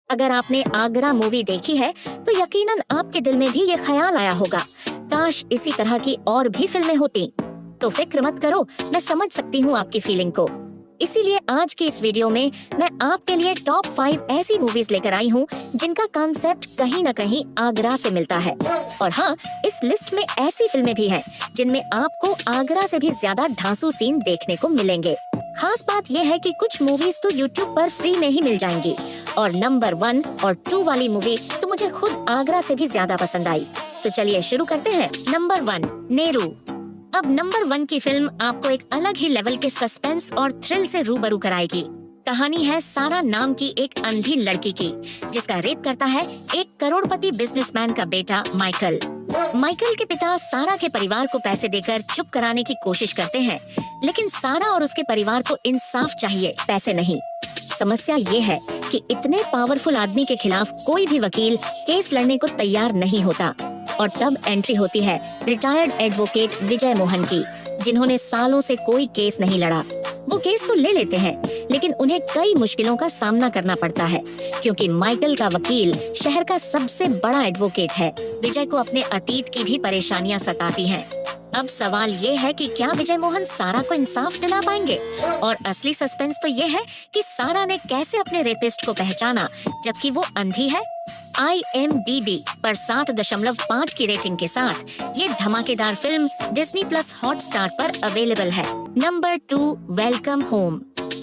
अगर आपने आगरा मूवी देखी है तो यकीनन आपके दिल में भी ये ख्याल आया होगा, काश इसी तरह की और भी फिल्में होती। तो फिक्र मत करो, मैं समझ सकती हूँ आपकी फीलिंग को। इसीलिए आज की इस वीडियो में मैं आपके लिए टॉप 5 ऐसी मूवीज लेकर आई हूँ जिनका कॉन्सेप्ट कहीं न कहीं आगरा से मिलता है। और हाँ, इस लिस्ट में ऐसी फिल्में भी हैं जिनमें आपको आगरा से भी ज्यादा धांसू सीन देखने को मिलेंगे। खास बात यह है कि कुछ मूवीज तो YouTube पर फ्री में ही मिल जाएंगी और नंबर 1 और 2 वाली मूवी तो मुझे खुद आगरा से भी ज्यादा पसंद आई। तो चलिए शुरू करते हैं। नंबर 1, नेरू। अब नंबर 1 की फिल्म आपको एक अलग ही लेवल के सस्पेंस और थ्रिल से रूबरू कराएगी। कहानी है सारा नाम की एक अंधी लड़की की, जिसका रेप करता है एक करोड़पति बिजनेसमैन का बेटा माइकल। माइकल के पिता सारा के परिवार को पैसे देकर चुप कराने की कोशिश करते हैं, लेकिन सारा और उसके परिवार को इंसाफ चाहिए, पैसे नहीं। समस्या ये है कि इतने पावरफुल आदमी के खिलाफ कोई भी वकील केस लड़ने को तैयार नहीं होता। और तब एंट्री होती है रिटायर्ड एडवोकेट विजय मोहन की, जिन्होंने सालों से कोई केस नहीं लड़ा। वो केस तो ले लेते हैं, लेकिन उन्हें कई मुश्किलों का सामना करना पड़ता है, क्योंकि माइकल का वकील शहर का सबसे बड़ा एडवोकेट है। विजय को अपने अतीत की भी परेशानियां सताती हैं। अब सवाल ये है कि क्या विजय मोहन सारा को इंसाफ दिला पाएंगे? और असली सस्पेंस तो ये है कि सारा ने कैसे अपने रेपिस्ट को पहचाना जबकि वो अंधी है। IMDb पर 7.5 की रेटिंग के साथ ये धमाकेदार फिल्म Disney+ हॉटस्टार पर अवेलेबल है। Number 2, welcome home.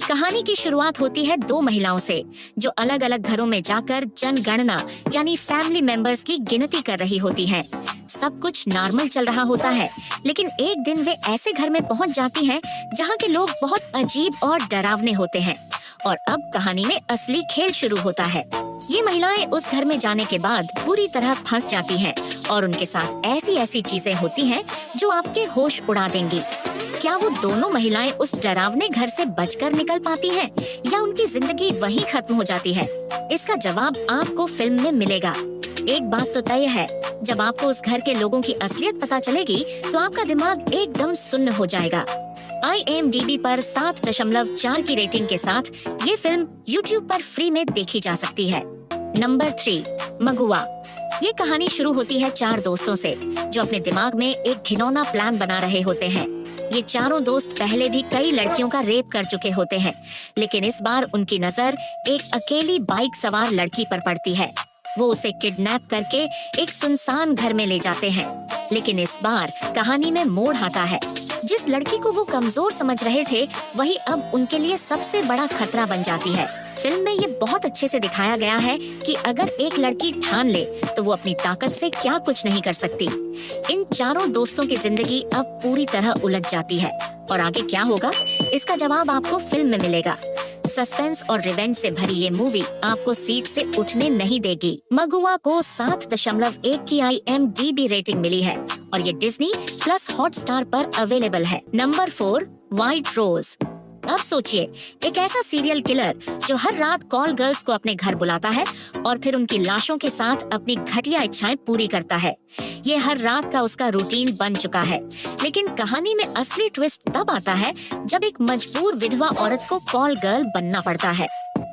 कहानी की शुरुआत होती है 2 महिलाओं से, जो अलग अलग घरों में जाकर जनगणना यानी फैमिली मेंबर्स की गिनती कर रही होती हैं। सब कुछ नॉर्मल चल रहा होता है, लेकिन एक दिन वे ऐसे घर में पहुंच जाती हैं जहां के लोग बहुत अजीब और डरावने होते हैं। और अब कहानी में असली खेल शुरू होता है। ये महिलाएं उस घर में जाने के बाद पूरी तरह फंस जाती हैं और उनके साथ ऐसी ऐसी चीजें होती हैं जो आपके होश उड़ा देंगी। क्या वो दोनों महिलाएं उस डरावने घर से बचकर निकल पाती हैं या उनकी जिंदगी वहीं खत्म हो जाती है? इसका जवाब आपको फिल्म में मिलेगा। एक बात तो तय है, जब आपको उस घर के लोगों की असलियत पता चलेगी तो आपका दिमाग एकदम सुन्न हो जाएगा। IMDb पर 7.4 की रेटिंग के साथ ये फिल्म YouTube पर फ्री में देखी जा सकती है। नंबर 3, मगुआ। ये कहानी शुरू होती है 4 दोस्तों से, जो अपने दिमाग में एक घिनौना प्लान बना रहे होते हैं। ये चारों दोस्त पहले भी कई लड़कियों का रेप कर चुके होते हैं, लेकिन इस बार उनकी नजर एक अकेली बाइक सवार लड़की पर पड़ती है। वो उसे किडनैप करके एक सुनसान घर में ले जाते हैं, लेकिन इस बार कहानी में मोड़ आता है। जिस लड़की को वो कमजोर समझ रहे थे, वही अब उनके लिए सबसे बड़ा खतरा बन जाती है। फिल्म में ये बहुत अच्छे से दिखाया गया है कि अगर एक लड़की ठान ले तो वो अपनी ताकत से क्या कुछ नहीं कर सकती। इन चारों दोस्तों की जिंदगी अब पूरी तरह उलझ जाती है और आगे क्या होगा, इसका जवाब आपको फिल्म में मिलेगा। सस्पेंस और रिवेंज से भरी ये मूवी आपको सीट से उठने नहीं देगी। मगुआ को 7.1 की IMDb रेटिंग मिली है और ये Disney+ हॉटस्टार पर अवेलेबल है। नंबर 4, व्हाइट रोज। अब सोचिए, एक ऐसा सीरियल किलर जो हर रात कॉल गर्ल्स को अपने घर बुलाता है और फिर उनकी लाशों के साथ अपनी घटिया इच्छाएं पूरी करता है। ये हर रात का उसका रूटीन बन चुका है, लेकिन कहानी में असली ट्विस्ट तब आता है जब एक मजबूर विधवा औरत को कॉल गर्ल बनना पड़ता है।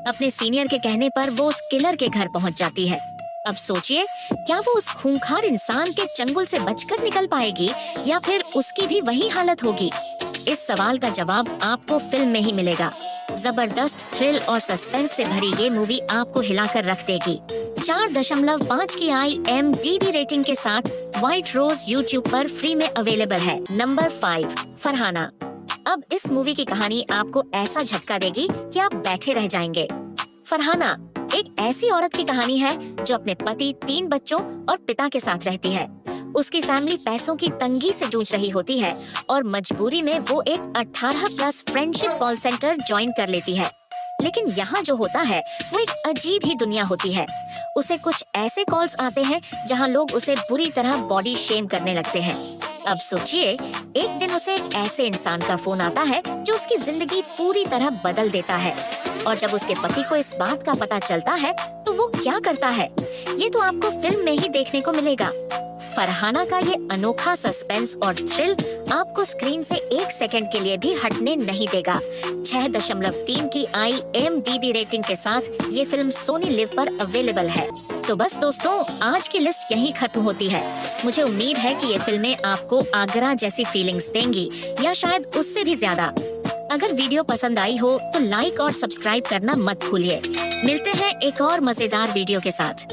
अपने सीनियर के कहने पर वो उस किलर के घर पहुंच जाती है। अब सोचिए, क्या वो उस खूंखार इंसान के चंगुल से बचकर निकल पाएगी या फिर उसकी भी वही हालत होगी? इस सवाल का जवाब आपको फिल्म में ही मिलेगा। जबरदस्त थ्रिल और सस्पेंस से भरी ये मूवी आपको हिलाकर रख देगी। 4.5 की IMDb रेटिंग के साथ व्हाइट रोज YouTube पर फ्री में अवेलेबल है। नंबर 5, फरहाना। अब इस मूवी की कहानी आपको ऐसा झटका देगी कि आप बैठे रह जाएंगे। फरहाना एक ऐसी औरत की कहानी है जो अपने पति, 3 बच्चों और पिता के साथ रहती है। उसकी फैमिली पैसों की तंगी से जूझ रही होती है और मजबूरी में वो एक 18+ फ्रेंडशिप कॉल सेंटर ज्वाइन कर लेती है। लेकिन यहाँ जो होता है वो एक अजीब ही दुनिया होती है। उसे कुछ ऐसे कॉल्स आते हैं जहाँ लोग उसे बुरी तरह बॉडी शेम करने लगते हैं। अब सोचिए, एक दिन उसे एक ऐसे इंसान का फोन आता है जो उसकी जिंदगी पूरी तरह बदल देता है। और जब उसके पति को इस बात का पता चलता है तो वो क्या करता है, ये तो आपको फिल्म में ही देखने को मिलेगा। फरहाना का ये अनोखा सस्पेंस और थ्रिल आपको स्क्रीन से 1 सेकंड के लिए भी हटने नहीं देगा। 6.3 की IMDb रेटिंग के साथ ये फिल्म सोनी लिव पर अवेलेबल है। तो बस दोस्तों, आज की लिस्ट यहीं खत्म होती है। मुझे उम्मीद है कि ये फिल्में आपको आगरा जैसी फीलिंग्स देंगी या शायद उससे भी ज्यादा। अगर वीडियो पसंद आई हो तो लाइक और सब्सक्राइब करना मत भूलिए। मिलते हैं एक और मजेदार वीडियो के साथ।